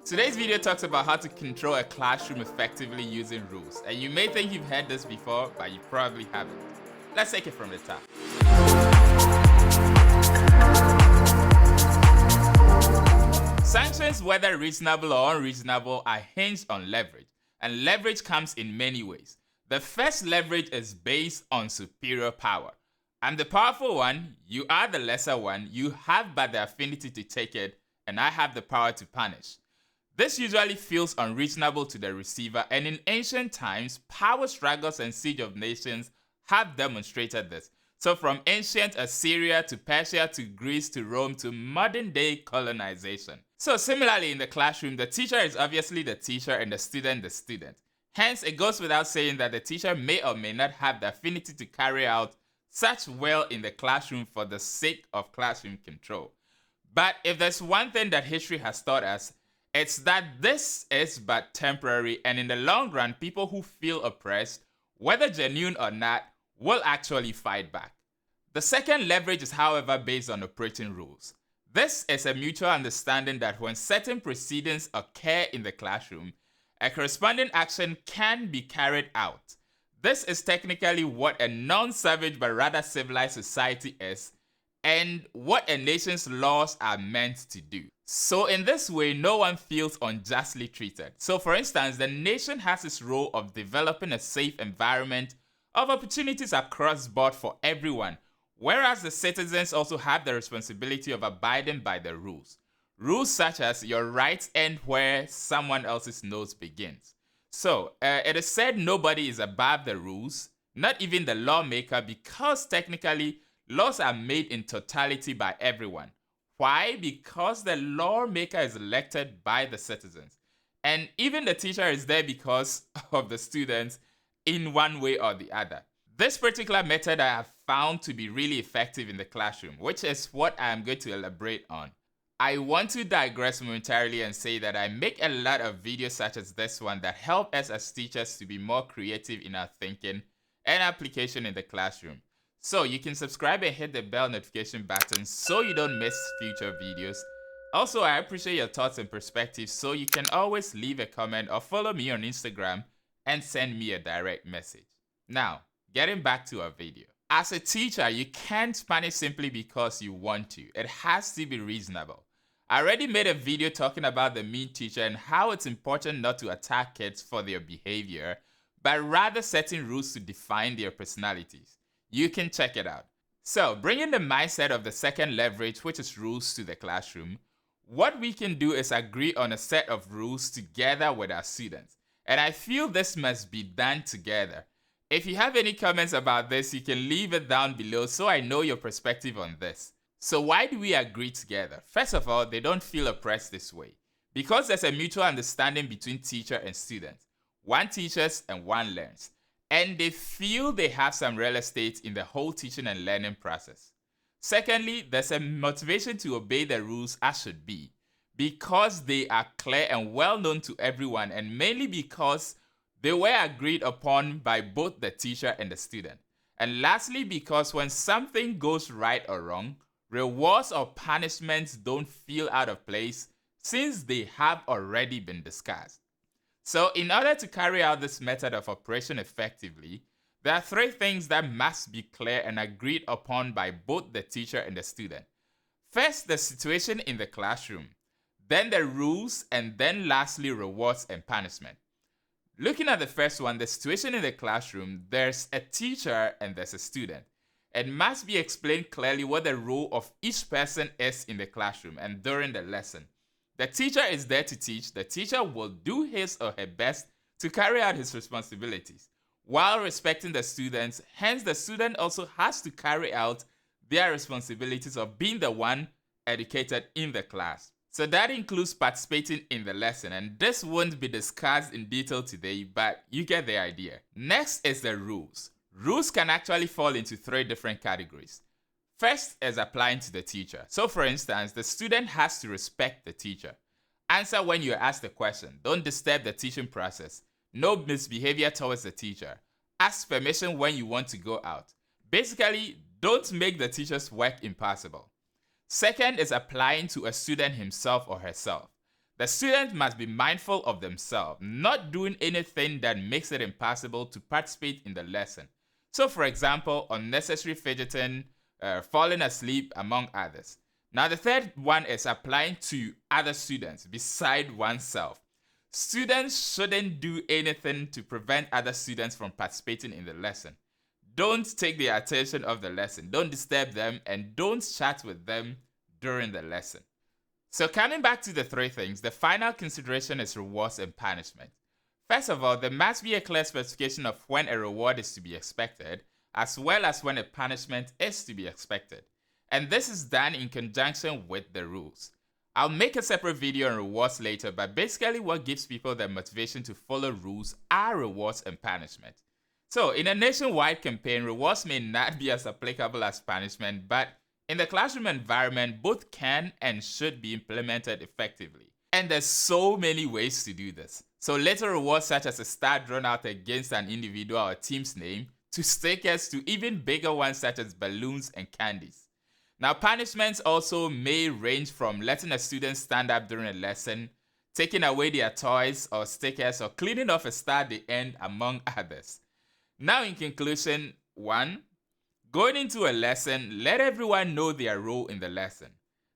Today's video talks about how to control a classroom effectively using rules. And you may think you've heard this before, but you probably haven't. Let's take it from the top. Sanctions, whether reasonable or unreasonable, are hinged on leverage. And leverage comes in many ways. The first leverage is based on superior power. I'm the powerful one, you are the lesser one, you have but the affinity to take it, and I have the power to punish. This usually feels unreasonable to the receiver, and in ancient times, power struggles and siege of nations have demonstrated this. So from ancient Assyria to Persia to Greece to Rome to modern day colonization. So similarly in the classroom, the teacher is obviously the teacher and the student the student. Hence, it goes without saying that the teacher may or may not have the affinity to carry out such well in the classroom for the sake of classroom control. But if there's one thing that history has taught us, it's that this is but temporary, and in the long run, people who feel oppressed, whether genuine or not, will actually fight back. The second leverage is, however, based on operating rules. This is a mutual understanding that when certain proceedings occur in the classroom, a corresponding action can be carried out. This is technically what a non-savage but rather civilized society is, and what a nation's laws are meant to do. So in this way, no one feels unjustly treated. So for instance, the nation has its role of developing a safe environment of opportunities across board for everyone, whereas the citizens also have the responsibility of abiding by the rules. Rules such as your rights end where someone else's nose begins. So it is said nobody is above the rules, not even the lawmaker, because technically laws are made in totality by everyone. Why? Because the lawmaker is elected by the citizens. And even the teacher is there because of the students in one way or the other. This particular method I have found to be really effective in the classroom, which is what I am going to elaborate on. I want to digress momentarily and say that I make a lot of videos such as this one that help us as teachers to be more creative in our thinking and application in the classroom. So you can subscribe and hit the bell notification button so you don't miss future videos. Also, I appreciate your thoughts and perspectives, so you can always leave a comment or follow me on Instagram and send me a direct message. Now, getting back to our video. As a teacher, you can't punish simply because you want to. It has to be reasonable. I already made a video talking about the mean teacher and how it's important not to attack kids for their behavior, but rather setting rules to define their personalities. You can check it out. So, bringing the mindset of the second leverage, which is rules, to the classroom, what we can do is agree on a set of rules together with our students. And I feel this must be done together. If you have any comments about this, you can leave it down below so I know your perspective on this. So why do we agree together? First of all, they don't feel oppressed this way, because there's a mutual understanding between teacher and student. One teaches and one learns, and they feel they have some real estate in the whole teaching and learning process. Secondly, there's a motivation to obey the rules as should be, because they are clear and well known to everyone, and mainly because they were agreed upon by both the teacher and the student. And lastly, because when something goes right or wrong, rewards or punishments don't feel out of place since they have already been discussed. So in order to carry out this method of operation effectively, there are three things that must be clear and agreed upon by both the teacher and the student. First, the situation in the classroom, then the rules, and then lastly, rewards and punishment. Looking at the first one, the situation in the classroom, there's a teacher and there's a student. It must be explained clearly what the role of each person is in the classroom and during the lesson. The teacher is there to teach. The teacher will do his or her best to carry out his responsibilities while respecting the students. Hence, the student also has to carry out their responsibilities of being the one educated in the class. So that includes participating in the lesson, and this won't be discussed in detail today, but you get the idea. Next is the rules. Rules can actually fall into three different categories. First is applying to the teacher. So for instance, the student has to respect the teacher. Answer when you're asked a question. Don't disturb the teaching process. No misbehavior towards the teacher. Ask permission when you want to go out. Basically, don't make the teacher's work impossible. Second is applying to a student himself or herself. The students must be mindful of themselves, not doing anything that makes it impossible to participate in the lesson. So, for example, unnecessary fidgeting, falling asleep, among others. Now, the third one is applying to other students beside oneself. Students shouldn't do anything to prevent other students from participating in the lesson. Don't take their attention off the lesson. Don't disturb them and don't chat with them during the lesson. So coming back to the three things, the final consideration is rewards and punishment. First of all, there must be a clear specification of when a reward is to be expected, as well as when a punishment is to be expected. And this is done in conjunction with the rules. I'll make a separate video on rewards later, but basically what gives people the motivation to follow rules are rewards and punishment. So in a nationwide campaign, rewards may not be as applicable as punishment, but in the classroom environment, both can and should be implemented effectively. And there's so many ways to do this. So little rewards such as a star drawn out against an individual or team's name, to stickers, to even bigger ones such as balloons and candies. Now punishments also may range from letting a student stand up during a lesson, taking away their toys or stickers, or cleaning off a star at the end, among others. Now in conclusion, 1. Going into a lesson, let everyone know their role in the lesson.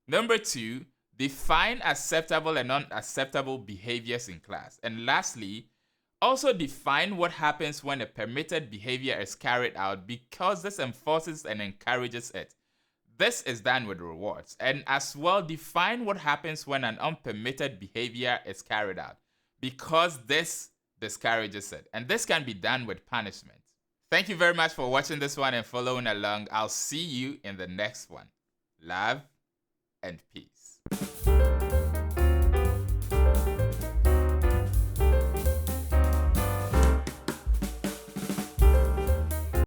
Number 2, define acceptable and unacceptable behaviors in class. And lastly, also define what happens when a permitted behavior is carried out, because this enforces and encourages it. This is done with rewards. And as well, define what happens when an unpermitted behavior is carried out, because this discourages it. And this can be done with punishment. Thank you very much for watching this one and following along. I'll see you in the next one. Love and peace.